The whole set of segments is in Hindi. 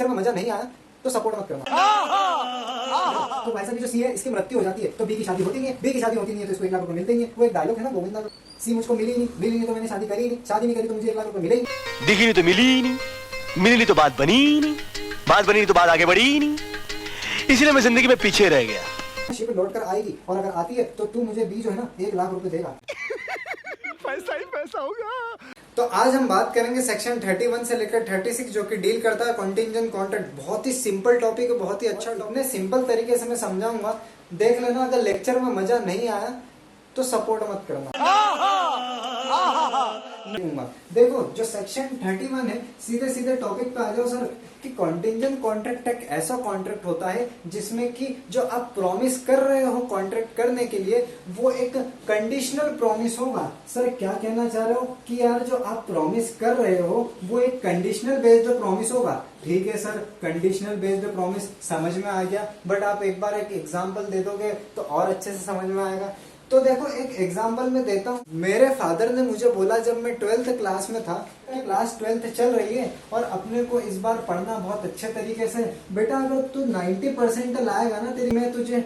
लेक्चर में मजा नहीं आया तो सपोर्ट मत करना। तो भाई साहब जो सी है इसकी मृत्यु हो जाती है तो बी की शादी होती नहीं है, बी की शादी होती नहीं है तो इसको 1 लाख रुपए मिलते ही है। वो एक डायलॉग है ना गोविंदा का, सी मुझको मिली नहीं तो मैंने शादी करी नहीं, शादी नहीं करी तो मुझे 1 लाख रुपए मिले ही नहीं। दिखी नहीं तो मिली ही नहीं, मिली नहीं तो बात बनी ही नहीं, बात बनी नहीं तो बात आगे बढ़ी ही नहीं, इसलिए मैं जिंदगी में पीछे रह गया। शिप लौट कर आएगी और अगर आती है तो तू मुझे बी जो है ना 1 लाख रुपए देगा। पैसा ही पैसा होगा। तो आज हम बात करेंगे सेक्शन 31 से लेकर 36 जो कि डील करता है कॉन्टिंजेंट कॉन्ट्रैक्ट। बहुत ही सिंपल टॉपिक है, बहुत ही अच्छा टॉपिक, सिंपल तरीके से मैं समझाऊंगा, देख लेना। अगर लेक्चर में मजा नहीं आया तो सपोर्ट मत करना। देखो जो सेक्शन 31 है, सीधे सीधे टॉपिक पे आ जाओ सर कि कॉन्टिंजेंट कॉन्ट्रैक्ट एक ऐसा कॉन्ट्रैक्ट होता है जिसमें कि जो आप प्रॉमिस कर रहे हो कॉन्ट्रैक्ट करने के लिए वो एक कंडीशनल प्रॉमिस होगा। सर क्या कहना चाह रहे हो कि यार जो आप प्रॉमिस कर रहे हो वो एक कंडीशनल बेस्ड प्रॉमिस होगा। ठीक है सर, कंडीशनल बेस्ड प्रॉमिस समझ में आ गया, बट आप एक बार एक एग्जांपल दे दोगे तो और अच्छे से समझ में आएगा। तो देखो एक एग्जांपल मैं देता हूँ। मेरे फादर ने मुझे बोला जब मैं 12th क्लास में था, क्लास 12th चल रही है और अपने को इस बार पढ़ना बहुत अच्छे तरीके से, बेटा अगर तू 90% लाएगा ना तेरी, मैं तुझे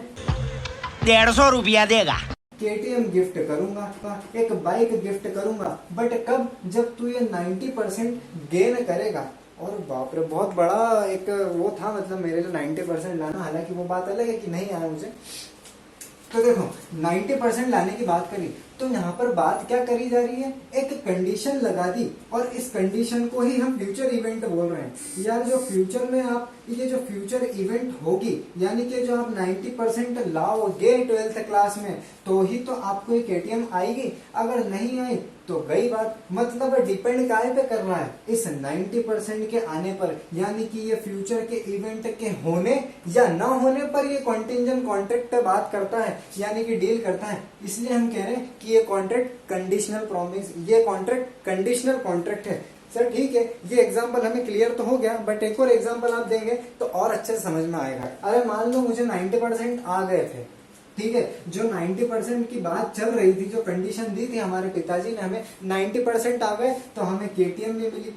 150 रुपया देगा, KTM गिफ्ट करूंगा, एक बाइक गिफ्ट करूंगा। बट कब? जब तू ये 90% गेन करेगा। और बाप रे, बहुत बड़ा एक वो था, मतलब मेरे लिए 90% लाना। हालांकि वो बात अलग है कि नहीं आया मुझे। तो देखो 90% लाने की बात करी तो यहाँ पर बात क्या करी जा रही है, एक कंडीशन लगा दी और इस कंडीशन को ही हम फ्यूचर इवेंट बोल रहे हैं। यार जो फ्यूचर में आप ये जो फ्यूचर इवेंट होगी, यानी कि जो आप 90% लाओगे 12th क्लास में तो ही तो आपको एक KTM आएगी, अगर नहीं आई तो गई बात। मतलब डिपेंड काय पे कर रहा है, इस 90% के आने पर, यानी कि ये फ्यूचर के इवेंट के होने या ना होने पर ये कॉन्टिंजेंट कॉन्ट्रैक्ट पे बात करता है, यानी कि डील करता है। इसलिए हम कह रहे हैं कि ये कॉन्ट्रैक्ट कंडीशनल प्रॉमिस, ये कॉन्ट्रैक्ट कंडीशनल कॉन्ट्रैक्ट है। सर ठीक है, ये एग्जांपल हमें क्लियर तो हो गया, बट एक और एग्जांपल आप देंगे तो और अच्छे से समझ में आएगा। अरे मान लो मुझे 90% आ गए थे, ठीक है, जो 90% की बात चल रही थी, जो कंडीशन दी थी हमारे पिताजी ने हमें, 90% आ गए तो हमें KTM नहीं मिली।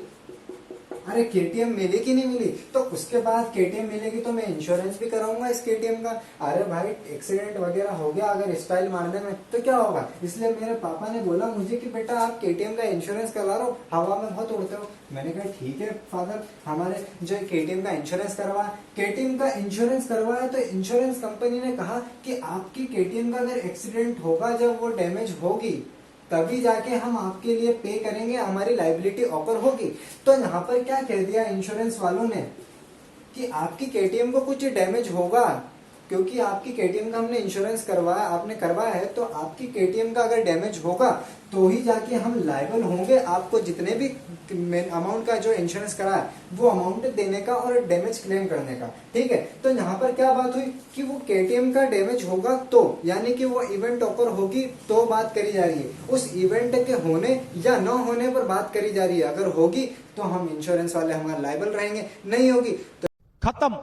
अरे KTM मिली कि नहीं मिली? तो उसके बाद KTM मिलेगी तो मैं इंश्योरेंस भी कराऊंगा इस KTM का। अरे भाई एक्सीडेंट वगैरह हो गया अगर स्टाइल मारने में तो क्या होगा? इसलिए मेरे पापा ने बोला मुझे कि बेटा आप KTM का इंश्योरेंस करवा लो, हवा में बहुत उड़ते हो। मैंने कहा ठीक है फादर, हमारे जो KTM का इंश्योरेंस करवाया, KTM का इंश्योरेंस करवाया तो इंश्योरेंस कंपनी ने कहा कि आपकी KTM का अगर एक्सीडेंट होगा, जब वो डैमेज होगी तभी जाके हम आपके लिए पे करेंगे, हमारी लाइबिलिटी ऑफर होगी। तो यहाँ पर क्या कह दिया इंश्योरेंस वालों ने कि आपकी KTM को कुछ डैमेज होगा, क्योंकि आपकी KTM का हमने इंश्योरेंस करवाया, आपने करवाया है, तो आपकी KTM का अगर डैमेज होगा तो ही जाके हम लायबल होंगे आपको जितने भी अमाउंट का जो इंश्योरेंस करा है वो अमाउंट देने का और डैमेज क्लेम करने का। ठीक है, तो यहाँ पर क्या बात हुई कि वो KTM का डैमेज होगा तो, यानी कि वो इवेंट ऑफर होगी तो बात करी जा रही है, उस इवेंट के होने या न होने पर बात करी जा रही है। अगर होगी तो हम इंश्योरेंस वाले हमारे लायबल रहेंगे, नहीं होगी तो खत्म।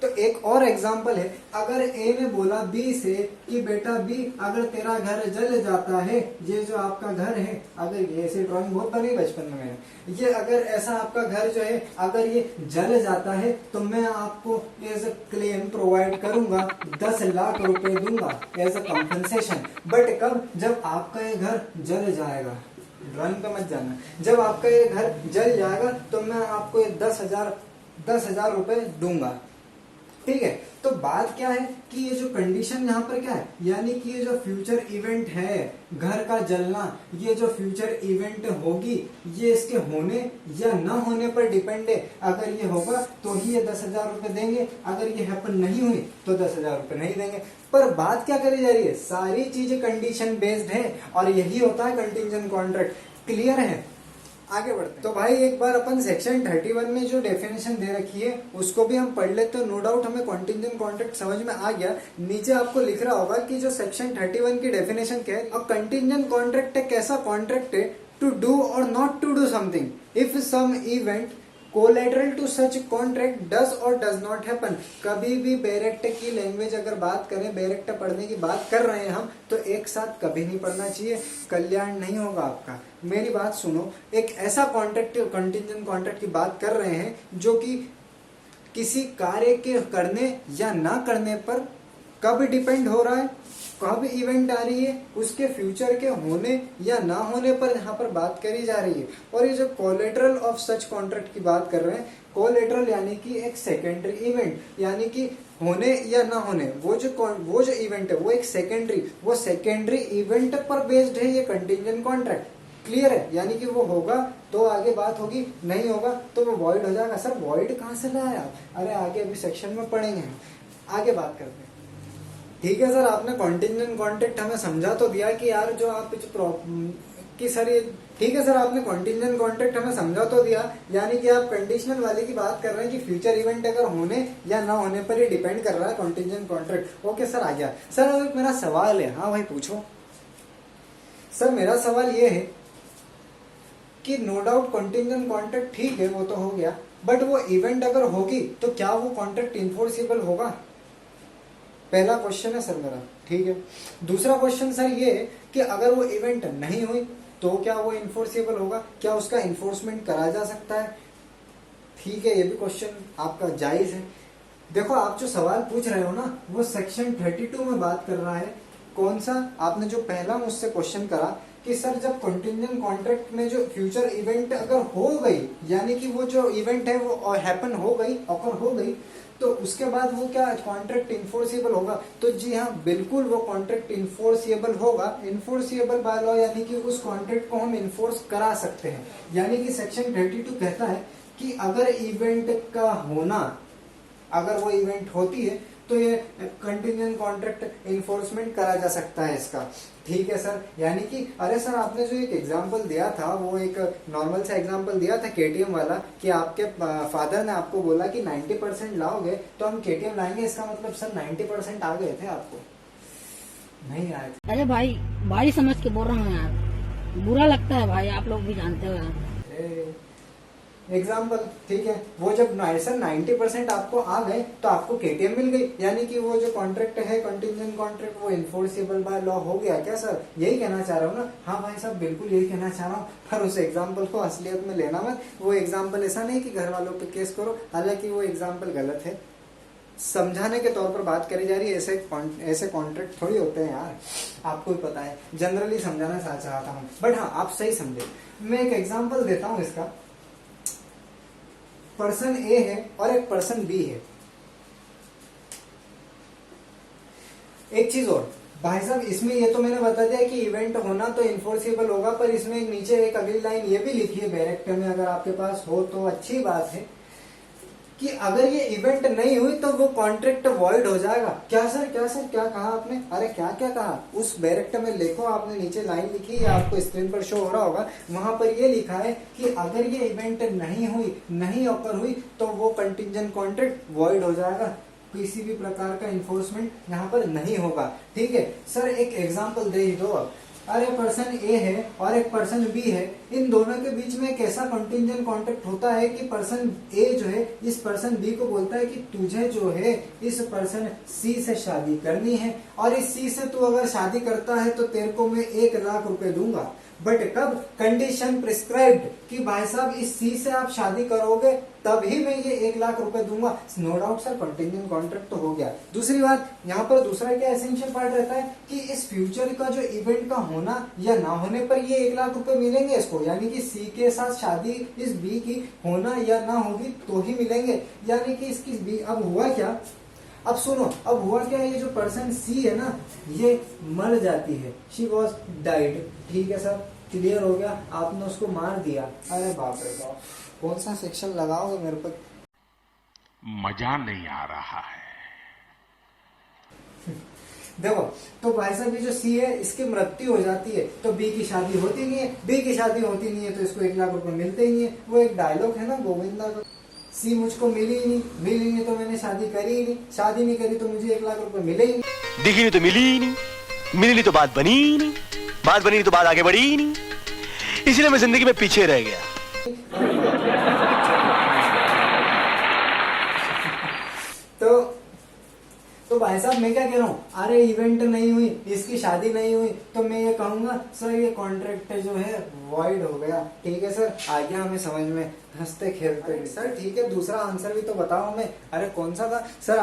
तो एक और एग्जांपल है, अगर ए ने बोला बी से कि बेटा बी अगर तेरा घर जल जाता है, ये जो आपका घर है, अगर ये ऐसे ड्राइंग बहुत बनी बचपन में मैंने, ये अगर ऐसा आपका घर जो है अगर ये जल जाता है तो मैं आपको एज अ क्लेम प्रोवाइड करूंगा, 10 लाख रुपए दूंगा एज अ कॉम्पनसेशन। बट कब? जब आपका ये घर जल जाएगा, ड्राइंग पे मत जाना, जब आपका ये घर जल जाएगा तो मैं आपको 10,000 रुपए दूंगा। ठीक है, तो बात क्या है कि ये जो कंडीशन यहाँ पर क्या है, यानी कि ये जो फ्यूचर इवेंट है घर का जलना, ये जो फ्यूचर इवेंट होगी ये इसके होने या न होने पर डिपेंड है। अगर ये होगा तो ही ये 10,000 रुपए देंगे, अगर ये हैपन नहीं हुई तो 10,000 रुपए नहीं देंगे। पर बात क्या करी जा रही है, सारी चीजें कंडीशन बेस्ड है और यही होता है कंटीजेंट कॉन्ट्रैक्ट। क्लियर है? आगे बढ़ते। तो भाई एक बार अपन सेक्शन 31 में जो डेफिनेशन दे रखी है उसको भी हम पढ़ लेते, तो नो डाउट हमें कॉन्टिंजेंट कॉन्ट्रैक्ट समझ में आ गया। नीचे आपको लिख रहा होगा कि जो सेक्शन 31 की डेफिनेशन क्या है। अब कंटिंजेंट कॉन्ट्रैक्ट एक ऐसा कॉन्ट्रैक्ट है टू डू और not to do something if some event collateral to such contract does और डज नॉट हैपन। कभी भी बैरेक्ट की लैंग्वेज अगर बात करें, बैरेक्ट पढ़ने की बात कर रहे हैं हम, तो एक साथ कभी नहीं पढ़ना चाहिए, कल्याण नहीं होगा आपका। मेरी बात सुनो, एक ऐसा कॉन्ट्रैक्ट कंटिंजेंट कॉन्ट्रैक्ट की बात कर रहे हैं जो कि किसी कार्य के करने या ना करने पर कब डिपेंड हो रहा है, कब इवेंट आ रही है, उसके फ्यूचर के होने या ना होने पर यहाँ पर बात करी जा रही है। और ये जो कोलेटरल ऑफ सच कॉन्ट्रैक्ट की बात कर रहे हैं, कोलेटरल यानी कि एक सेकेंडरी इवेंट, यानी कि होने या ना होने, वो जो इवेंट है वो एक सेकेंडरी इवेंट पर बेस्ड है ये कंटिंजेंट कॉन्ट्रैक्ट। क्लियर है? यानी कि वो होगा तो आगे बात होगी, नहीं होगा तो वो वॉइड हो जाएगा। सर वॉइड कहाँ से लाया आप? अरे आगे अभी सेक्शन में पढ़ेंगे, आगे बात करते हैं। ठीक है सर, आपने कॉन्टिंजेंट कॉन्ट्रैक्ट हमें समझा तो दिया कि यार जो आप कि सर ये ठीक है सर, आपने कॉन्टिंजेंट कॉन्ट्रैक्ट हमें समझा तो दिया, यानी कि आप कंडीशनल वाले की बात कर रहे हैं कि फ्यूचर इवेंट अगर होने या ना होने पर ये डिपेंड कर रहा है कॉन्टिंजेंट कॉन्ट्रैक्ट। ओके सर, आ गया। सर अब मेरा सवाल है, हाँ भाई पूछो। सर मेरा सवाल ये है कि नो डाउट कॉन्टिंजेंट कॉन्ट्रैक्ट ठीक है, वो तो हो गया, बट वो इवेंट अगर होगी तो क्या वो कॉन्ट्रैक्ट इन्फोर्सेबल होगा? पहला क्वेश्चन है सर मेरा। ठीक है, दूसरा क्वेश्चन सर ये है कि अगर वो इवेंट नहीं हुई तो क्या वो इन्फोर्सेबल होगा, क्या उसका इन्फोर्समेंट करा जा सकता है? ठीक है, ये भी क्वेश्चन आपका जायज है। देखो आप जो सवाल पूछ रहे हो ना, वो सेक्शन 32 में बात कर रहा है। कौन सा? आपने जो पहला मुझसे क्वेश्चन करा कि सर जब कंटिंजेंट कॉन्ट्रैक्ट में जो फ्यूचर इवेंट अगर हो गई, यानी कि वो जो इवेंट है वो हैपन हो गई, ऑकर हो गई, तो उसके बाद वो क्या कॉन्ट्रैक्ट इन्फोर्सेबल होगा? तो जी हाँ, बिल्कुल वो कॉन्ट्रैक्ट इन्फोर्सेबल होगा। इन्फोर्सेबल बाय लॉ यानी कि उस कॉन्ट्रैक्ट को हम इन्फोर्स करा सकते हैं। यानी कि सेक्शन 32 कहता है कि अगर इवेंट का होना, अगर वो इवेंट होती है तो ये कंटिंजेंट कॉन्ट्रैक्ट इन्फोर्समेंट करा जा सकता है इसका। ठीक है सर, यानी कि अरे सर आपने जो एक एग्जांपल दिया था, वो एक नॉर्मल सा एग्जांपल दिया था केटीएम वाला, कि आपके फादर ने आपको बोला कि 90% लाओगे तो हम केटीएम लाएंगे, इसका मतलब सर 90% आ गए थे, आपको नहीं आए थे। अरे भाई, भाई समझ के बोल रहा हूँ यार, बुरा लगता है भाई, आप लोग भी जानते हो यार। एग्जाम्पल ठीक है, वो जब सर 90% आपको आ गए तो आपको केटीएम मिल गई, यानी कि वो जो कॉन्ट्रैक्ट है कंटिंजेंट कॉन्ट्रैक्ट वो इन्फोर्सेबल बाय लॉ हो गया। क्या सर यही कहना चाह रहा हूँ ना? हाँ भाई साहब, बिल्कुल यही कहना चाह रहा हूँ, पर उस एग्जाम्पल को असलियत में लेना मत। वो एग्जाम्पल ऐसा नहीं कि घर वालों पे केस करो, हालांकि वो एग्जाम्पल गलत है, समझाने के तौर पर बात करी जा रही है। ऐसे कॉन्ट्रैक्ट थोड़ी होते हैं यार, आपको भी पता है, जनरली समझाना चाहता हूँ, बट हाँ आप सही समझे। मैं एक एग्जाम्पल देता हूँ इसका। पर्सन ए है और एक पर्सन बी है। एक चीज और भाई साहब, इसमें ये तो मैंने बता दिया कि इवेंट होना तो इन्फोर्सेबल होगा, पर इसमें एक नीचे एक अगली लाइन ये भी लिखी है बैरेक्टर में, अगर आपके पास हो तो अच्छी बात है, कि अगर ये इवेंट नहीं हुई तो वो कॉन्ट्रैक्ट वॉइड हो जाएगा। क्या सर क्या कहा आपने? अरे क्या कहा? उस बैरेक्टर में लिखो, आपने नीचे लाइन लिखी है, आपको स्क्रीन पर शो हो रहा होगा, वहां पर ये लिखा है कि अगर ये इवेंट नहीं हुई, नहीं ऑकर हुई, तो वो कंटिंजेंट कॉन्ट्रैक्ट वॉइड हो जाएगा, किसी भी प्रकार का इन्फोर्समेंट यहाँ पर नहीं होगा। ठीक है सर, एक एग्जाम्पल दे ही दो अब। अरे पर्सन ए है और एक पर्सन बी है, इन दोनों के बीच में एक ऐसा कंटिंजेंट कॉन्ट्रैक्ट होता है कि पर्सन ए जो है इस पर्सन बी को बोलता है कि तुझे जो है इस पर्सन सी से शादी करनी है, और इस सी से तू अगर शादी करता है तो तेरे को मैं 1 लाख रुपए दूंगा। बट कब? कंडीशन प्रिस्क्राइब्ड, कि भाई साहब इस सी से आप शादी करोगे तभी मैं ये 1 लाख रुपए दूंगा। No doubt sir contingent contract तो हो गया। दूसरी बात, यहाँ पर दूसरा क्या एसेंशियल पार्ट रहता है कि इस फ्यूचर का जो इवेंट का होना या ना होने पर ये 1 लाख रुपए मिलेंगे इसको, यानी कि सी के साथ शादी इस बी की होना या ना होगी तो ही मिलेंगे, यानी कि इसकी बी। अब हुआ क्या? अब सुनो, अब हुआ क्या, ये जो पर्सन सी है ना, ये मर जाती है, शी वॉज डाइड। ठीक है सर, क्लियर हो गया, आपने उसको मार दिया। अरे बाप रे बाप, कौन सा सेक्शन लगाओगे मेरे पर? मजा नहीं आ रहा है। देखो तो भाई साहब ये जो सी है इसकी मृत्यु हो जाती है तो बी की शादी होती नहीं है, बी की शादी होती नहीं है तो इसको 1 लाख रुपए मिलते ही नहीं है। वो एक डायलॉग है ना गोविंदा का, सी मुझको मिली ही नहीं तो मैंने शादी करी ही नहीं, शादी नहीं करी तो मुझे 1 लाख रुपए मिले ही नहीं। दिखी नहीं तो मिली ही नहीं, मिली नहीं तो बात बनी ही नहीं, बात बनी नहीं तो बात आगे बढ़ी ही नहीं, इसलिए मैं जिंदगी में पीछे रह गया। तो भाई साहब मैं क्या कह रहा हूँ, अरे इवेंट नहीं हुई, इसकी शादी नहीं हुई, तो मैं ये कहूंगा सर ये कॉन्ट्रैक्ट जो है वॉइड हो गया। ठीक है सर, आ गया हमें समझ में। हंसते खेलते भी। सर ठीक है, दूसरा आंसर भी तो बताओ हमें। अरे कौन सा था सर?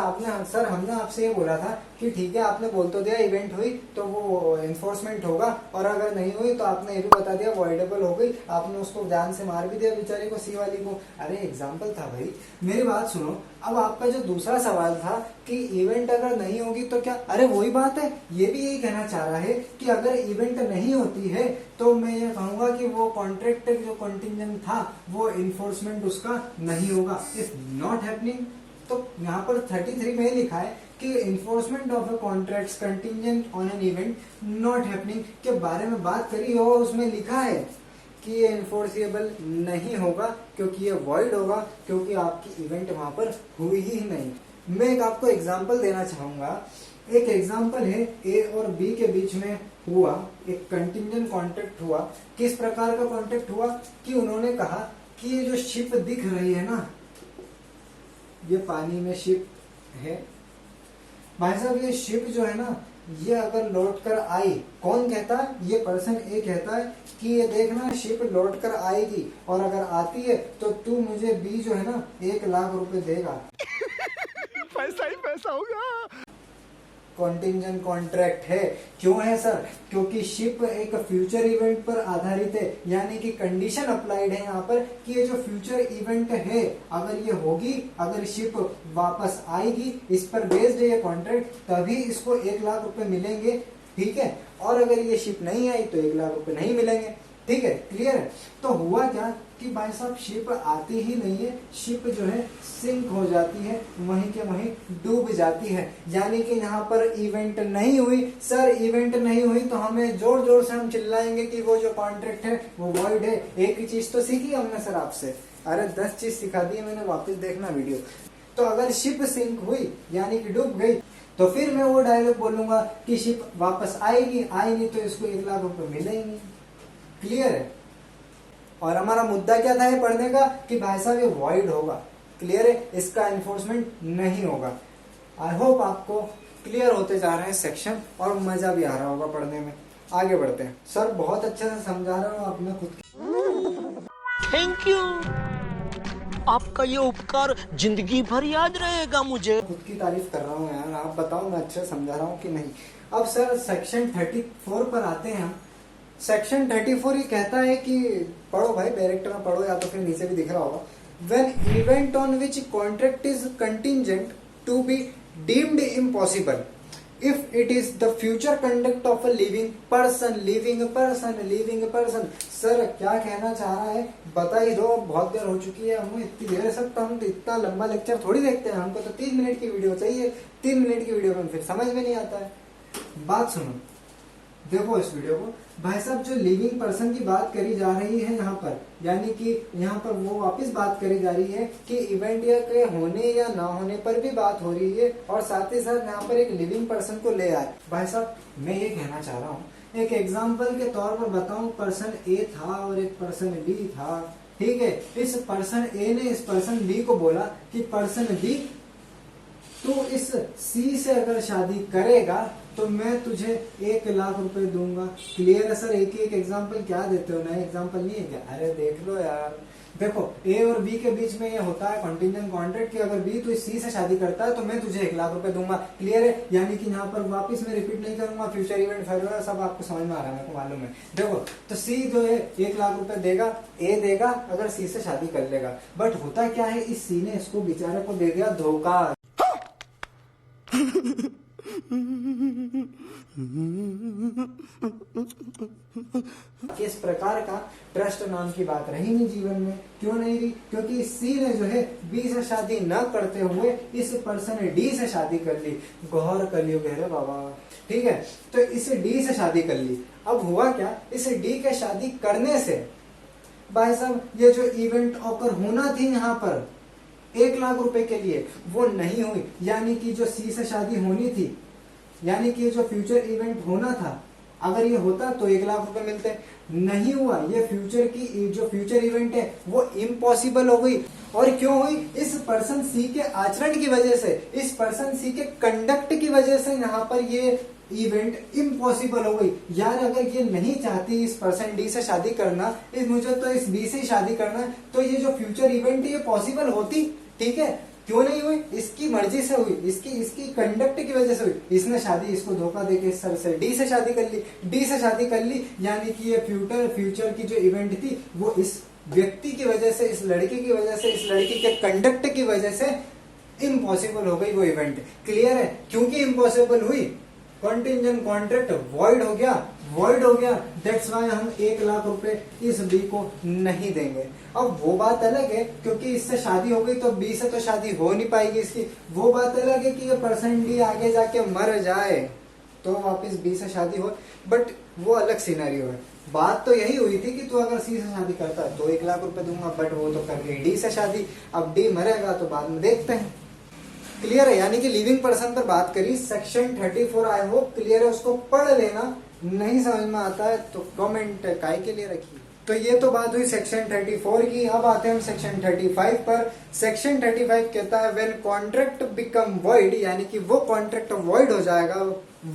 हमने आपसे ये बोला था कि ठीक है, आपने बोल तो दिया इवेंट हुई तो वो इन्फोर्समेंट होगा, और अगर नहीं हुई तो आपने ये भी बता दिया वॉइडेबल हो गई, आपने उसको जान से मार भी दिया बेचारी को, सी वाली को। अरे एग्जाम्पल था भाई, मेरी बात सुनो। अब आपका जो दूसरा सवाल था कि इवेंट अगर नहीं होगी तो क्या, अरे वही बात है, ये भी यही कहना चाह रहा है कि अगर इवेंट नहीं होती है तो मैं ये कहूंगा कि वो कॉन्ट्रैक्ट जो कंटिजेंट था वो इन्फोर्समेंट उसका नहीं होगा, इफ नॉट हैपनिंग। तो यहाँ पर 33 में लिखा है कि enforcement of a contract contingent on an event not happening के बारे में बात करी हो, उसमें लिखा है कि ये इन्फोर्सिएबल नहीं होगा क्योंकि ये वॉइड होगा, क्योंकि आपकी इवेंट वहां पर हुई ही नहीं। मैं एक आपको एग्जांपल देना चाहूंगा। एक एग्जांपल है, ए और बी के बीच में हुआ एक कंटिजेंट कॉन्ट्रैक्ट हुआ। किस प्रकार का कॉन्ट्रैक्ट हुआ कि उन्होंने कहा कि ये जो शिप दिख रही है ना, ये पानी में शिप है भाई साहब, ये शिप जो है ना, ये अगर लौट कर आई, कौन कहता है? ये पर्सन ए कहता है कि ये देखना शिप लौट कर आएगी, और अगर आती है तो तू मुझे बी जो है ना 1 लाख रुपए देगा। पैसा ही पैसा होगा। कॉन्टिजेंट कॉन्ट्रैक्ट है। क्यों है सर? क्योंकि शिप एक फ्यूचर इवेंट पर आधारित है, यानी कि कंडीशन अप्लाइड है यहाँ पर कि ये जो फ्यूचर इवेंट है अगर ये होगी, अगर शिप वापस आएगी, इस पर बेस्ड है ये कॉन्ट्रैक्ट, तभी इसको 1 लाख रुपए मिलेंगे, ठीक है। और अगर ये शिप नहीं आई तो 1 लाख रुपए नहीं मिलेंगे, ठीक है, क्लियर है। तो हुआ क्या कि भाई साहब शिप आती ही नहीं है, शिप जो है सिंक हो जाती है, वहीं के वहीं डूब जाती है, यानी कि यहाँ पर इवेंट नहीं हुई। सर इवेंट नहीं हुई तो हमें जोर जोर से हम चिल्लाएंगे कि वो जो कॉन्ट्रैक्ट है वो वॉइड है। एक ही चीज तो सीखी हमने सर आपसे, अरे 10 चीज सिखा दी मैंने, वापस देखना वीडियो। तो अगर शिप सिंक हुई यानी कि डूब गई, तो फिर मैं वो डायलॉग बोलूंगा कि शिप वापस आएगी, आई नहीं तो इसको 1 लाख रुपए मिलेंगे। क्लियर है। और हमारा मुद्दा क्या था ये पढ़ने का कि भाई साहब ये वॉइड होगा, क्लियर है, इसका एनफोर्समेंट नहीं होगा। आई होप आपको क्लियर होते जा रहे हैं सेक्शन और मजा भी आ रहा होगा पढ़ने में। आगे बढ़ते हैं। सर बहुत अच्छे से समझा रहे हो आप, मैं खुद थैंक यू, आपका ये उपकार जिंदगी भर याद रहेगा मुझे। खुद की तारीफ कर रहा हूँ यार, आप बताओ मैं अच्छे से समझा रहा हूँ कि नहीं। अब सर सेक्शन 34 पर आते हैं हम। सेक्शन 34 ये कहता है कि पढ़ो भाई, डायरेक्टर में पढ़ो या तो फिर नीचे भी दिख रहा होगा। When event on which contract is contingent to be deemed impossible if it is the future conduct of a living person. Living person sir क्या कहना चाह रहा है बता ही दो, बहुत देर हो चुकी है, हमें इतनी देर सकता, हम तो इतना लंबा लेक्चर थोड़ी देखते हैं, हमको तो 3 मिनट की वीडियो चाहिए। 3 मिनट की वीडियो में फिर समझ में नहीं आता है। बात सुनो, देखो इस वीडियो को भाई साहब, जो लिविंग पर्सन की बात करी जा रही है यहाँ पर, यानी कि यहाँ पर वो वापस बात करी जा रही है कि इवेंट या के होने या ना होने पर भी बात हो रही है, और साथ ही साथ यहाँ पर एक लिविंग पर्सन को ले आए। भाई साहब मैं ये कहना चाह रहा हूँ, एक एग्जाम्पल के तौर पर बताऊं, पर्सन ए था और एक पर्सन बी था, ठीक है। इस पर्सन ए ने इस पर्सन बी को बोला कि पर्सन बी तू इस सी से अगर शादी करेगा तो मैं तुझे 1 लाख रुपए दूंगा। क्लियर है सर? एक एग्जांपल क्या देते हो, नया एग्जांपल नहीं है क्या? अरे देख लो यार, देखो ए और बी के बीच में ये होता है कंटिजेंट कॉन्ट्रैक्ट कि अगर बी तो इस सी से शादी करता है तो मैं तुझे 1 लाख रुपए दूंगा। क्लियर है? यानी कि यहाँ पर वापस मैं रिपीट नहीं करूंगा, फ्यूचर इवेंट फेल्योर सब आपको समझ में आ रहा है, मेरे को मालूम है। देखो तो सी जो है 1 लाख रुपए देगा, ए देगा अगर सी से शादी कर लेगा। बट होता क्या है, इस सी ने इसको बेचारे को दे दिया धोखा। किस प्रकार का ट्रस्ट नाम की बात रही नहीं जीवन में। क्यों नहीं रही? क्योंकि सी ने जो है बी से शादी न करते हुए इस पर्सन ने डी से शादी कर ली। गौर कलयुग है रे बाबा, ठीक है। तो इसे डी से शादी कर ली। अब हुआ क्या, इसे डी के शादी करने से भाई साहब ये जो इवेंट ऑकर होना थी यहाँ पर 1 लाख रुपए के लिए, वो नहीं हुई। यानी कि जो सी से शादी होनी थी, यानी कि जो फ्यूचर इवेंट होना था, अगर ये होता तो 1 लाख रुपए मिलते, नहीं हुआ। ये फ्यूचर की जो फ्यूचर इवेंट है वो इम्पॉसिबल हो गई। और क्यों हुई? इस पर्सन सी के आचरण की वजह से, इस पर्सन सी के कंडक्ट की वजह से यहाँ पर ये इवेंट इम्पॉसिबल हो गई। यार अगर ये नहीं चाहती इस पर्सन डी से शादी करना, इस मुझे तो इस बी से शादी करना है, तो ये जो फ्यूचर इवेंट है ये पॉसिबल होती, ठीक है? क्यों नहीं हुई? इसकी मर्जी से हुई, इसकी कंडक्ट की वजह से हुई। इसने शादी इसको धोखा देके इस तरह से डी से शादी कर ली, डी से शादी कर ली, यानी कि ये फ्यूचर की जो इवेंट थी वो इस व्यक्ति की वजह से, इस लड़की की वजह से, इस लड़की के कंडक्ट की वजह से इम्पॉसिबल हो गई वो इवेंट। क्लियर है? क्योंकि इम्पॉसिबल हुई, कॉन्टिंजेंट कॉन्ट्रैक्ट वॉइड हो गया, दैट्स वाई हम 1 लाख रुपए इस बी को नहीं देंगे। अब वो बात अलग है, क्योंकि इससे शादी हो गई तो बी से तो शादी हो नहीं पाएगी इसकी। वो बात अलग है कि ये पर्सन डी आगे जाके मर जाए तो वापस बी से शादी हो, बट वो अलग सिनेरियो है। बात तो यही हुई थी कि तू अगर सी से शादी करता है तो 1 लाख रुपए दूंगा, बट वो तो कर गई डी से शादी। अब डी मरेगा तो बाद में देखते हैं। क्लियर है? यानी कि लिविंग पर्सन पर बात करी, सेक्शन 34 आई होप क्लियर है, उसको पढ़ लेना। नहीं समझ में आता है तो कमेंट काय के लिए रखिए। तो ये तो बात हुई सेक्शन 34 की। अब आते हैं हम सेक्शन 35 पर। सेक्शन 35 कहता है व्हेन कॉन्ट्रैक्ट बिकम वॉइड, यानी कि वो कॉन्ट्रैक्ट वॉइड हो जाएगा,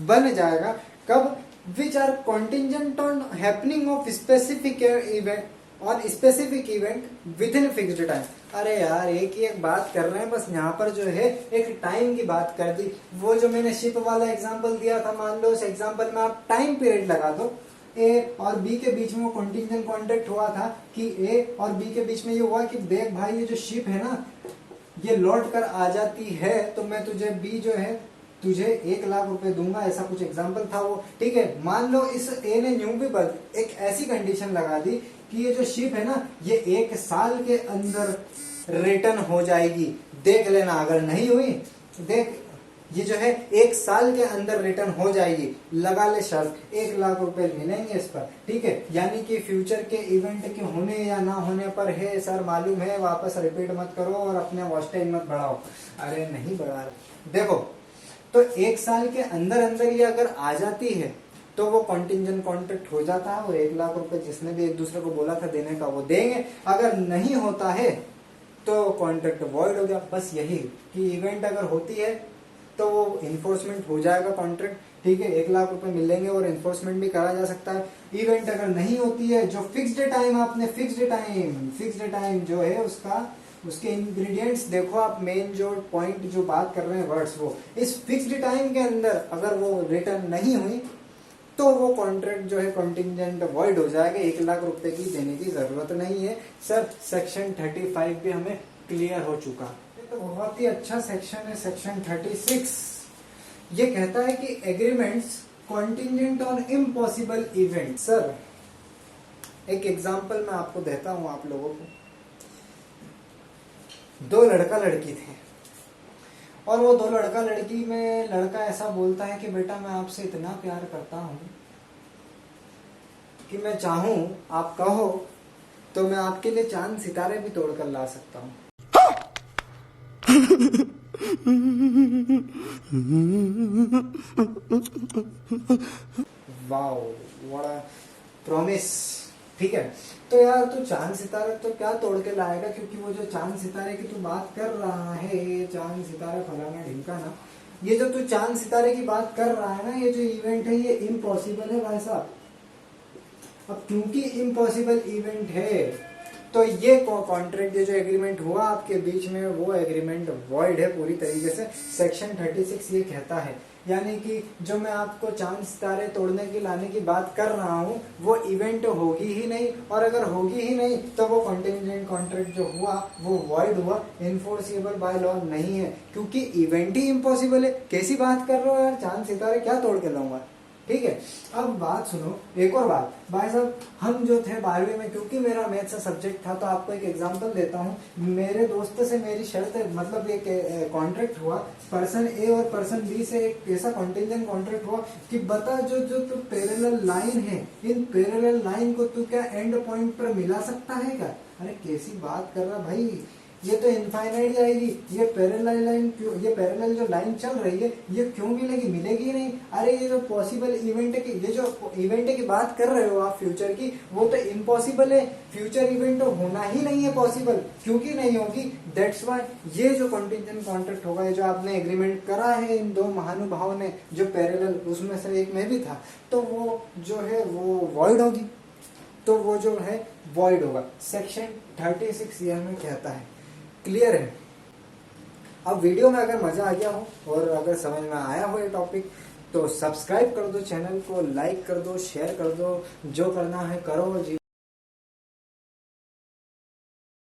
बन जाएगा कब? Which are contingent on happening of specific event, on specific event within fixed time. अरे यार एक ही एक बात कर रहे हैं, बस यहाँ पर जो है एक टाइम की बात कर दी। वो जो मैंने शिप वाला एग्जांपल दिया था, मान लो उस एग्जांपल में आप टाइम पीरियड लगा दो। ए और बी के बीच में वो कॉन्टिंजेंट कॉन्ट्रैक्ट हुआ था कि ए और बी के बीच में ये हुआ कि देख भाई ये जो शिप है ना ये लौट कर आ जाती है तो मैं तुझे बी जो है तुझे 1 लाख रुपए दूंगा, ऐसा कुछ एग्जाम्पल था वो। ठीक है, मान लो इस ए ने न्यू भी एक ऐसी कंडीशन लगा दी कि ये जो शिप है ना ये 1 साल के अंदर रिटर्न हो जाएगी। देख लेना, अगर नहीं हुई देख ये जो है 1 साल के अंदर रिटर्न हो जाएगी, लगा ले शर्त, 1 लाख रुपए मिलेंगे इस पर। ठीक है, यानी कि फ्यूचर के इवेंट के होने या ना होने पर है सर मालूम है, वापस रिपीट मत करो और अपने वॉच टाइम मत बढ़ाओ। अरे नहीं बढ़ा रहे, देखो तो 1 साल के अंदर अंदर ये अगर आ जाती है तो वो कॉन्टिंजेंट कॉन्ट्रैक्ट हो जाता है, वो 1 लाख रुपए जिसने भी एक दूसरे को बोला था देने का वो देंगे। अगर नहीं होता है तो कॉन्ट्रैक्ट वॉइड हो गया। बस यही कि इवेंट अगर होती है तो वो इन्फोर्समेंट हो जाएगा कॉन्ट्रैक्ट। ठीक है, 1 लाख रुपए मिलेंगे और इन्फोर्समेंट भी करा जा सकता है। इवेंट अगर नहीं होती है, जो फिक्स्ड टाइम आपने फिक्स्ड टाइम जो है उसके इंग्रेडिएंट्स देखो आप, मेन जो पॉइंट जो बात कर रहे हैं वर्ड्स, वो इस फिक्स्ड टाइम के अंदर अगर वो रिटर्न नहीं हुई तो वो कॉन्ट्रैक्ट जो है कॉन्टिंजेंट वॉइड हो जाएगा। 1 लाख रुपए की देने की जरूरत नहीं है। सर सेक्शन 35 भी हमें क्लियर हो चुका। तो बहुत ही अच्छा सेक्शन है सेक्शन 36। ये कहता है कि agreements contingent on impossible event. Sir एक एग्जांपल मैं आपको देता हूं आप लोगों को। 2 लड़का लड़की थे और वो 2 लड़का लड़की में लड़का ऐसा बोलता है कि बेटा मैं आपसे इतना प्यार करता हूं कि मैं चाहूं आप कहो तो मैं आपके लिए चांद सितारे भी तोड़कर ला सकता हूं। Wow what a promise. ठीक है, तो यार तू चांद सितारे तो क्या तोड़ के लाएगा, क्योंकि वो जो चांद सितारे की तू बात कर रहा है, चांद सितारे फलाना ढिमकाना, ये जो तू चांद सितारे की बात कर रहा है ना, ये जो इवेंट है ये इम्पॉसिबल है भाई साहब। अब क्योंकि इम्पॉसिबल इवेंट है तो ये कॉन्ट्रैक्ट, ये जो एग्रीमेंट हुआ आपके बीच में वो एग्रीमेंट वॉइड है पूरी तरीके से। सेक्शन 36 ये कहता है, यानी कि जो मैं आपको चांद सितारे तोड़ने की लाने की बात कर रहा हूँ वो इवेंट होगी ही नहीं, और अगर होगी ही नहीं तो वो कॉन्टिंजेंट कॉन्ट्रैक्ट जो हुआ वो वॉइड हुआ, इन्फोर्सिबल बाय लॉ नहीं है, क्योंकि इवेंट ही इम्पॉसिबल है। कैसी बात कर रहे हो यार, चांद सितारे क्या तोड़ के लाऊंगा। ठीक है, अब बात सुनो, एक और बात भाई साहब, हम जो थे 12वीं में, क्योंकि मेरा मैथ्स का सब्जेक्ट था तो आपको एक एग्जांपल देता हूँ। मेरे दोस्त से मेरी शर्त है, मतलब एक कॉन्ट्रैक्ट हुआ पर्सन ए और पर्सन बी से, एक ऐसा कॉन्टिंजेंट कॉन्ट्रैक्ट हुआ कि बता जो तू पैरेलल लाइन है, इन पैरेलल लाइन को तू क्या एंड पॉइंट पर मिला सकता है क्या। अरे कैसी बात कर रहा भाई, ये तो इनफाइनाइट जाएगी, ये पैरेलल लाइन क्यों, ये पैरेलल जो लाइन चल रही है ये क्यों मिलेगी, मिलेगी ही नहीं। अरे ये जो पॉसिबल इवेंट की, ये जो इवेंट की बात कर रहे हो आप फ्यूचर की, वो तो इम्पॉसिबल है, फ्यूचर इवेंट तो होना ही नहीं है पॉसिबल, क्योंकि नहीं होगी। दैट्स वाई ये जो कंटिंजेंट कॉन्ट्रैक्ट होगा, ये जो आपने एग्रीमेंट करा है इन दो महानुभावों ने, जो पैरेलल उसमें से एक में भी था, तो वो जो है वो वॉइड होगी, तो वो जो है वॉइड होगा। सेक्शन 36 ये हमें कहता है। क्लियर है। अब वीडियो में अगर मजा आ गया हो और अगर समझ में आया हो ये टॉपिक, तो सब्सक्राइब कर दो चैनल को, लाइक कर दो, शेयर कर दो, जो करना है करो जी।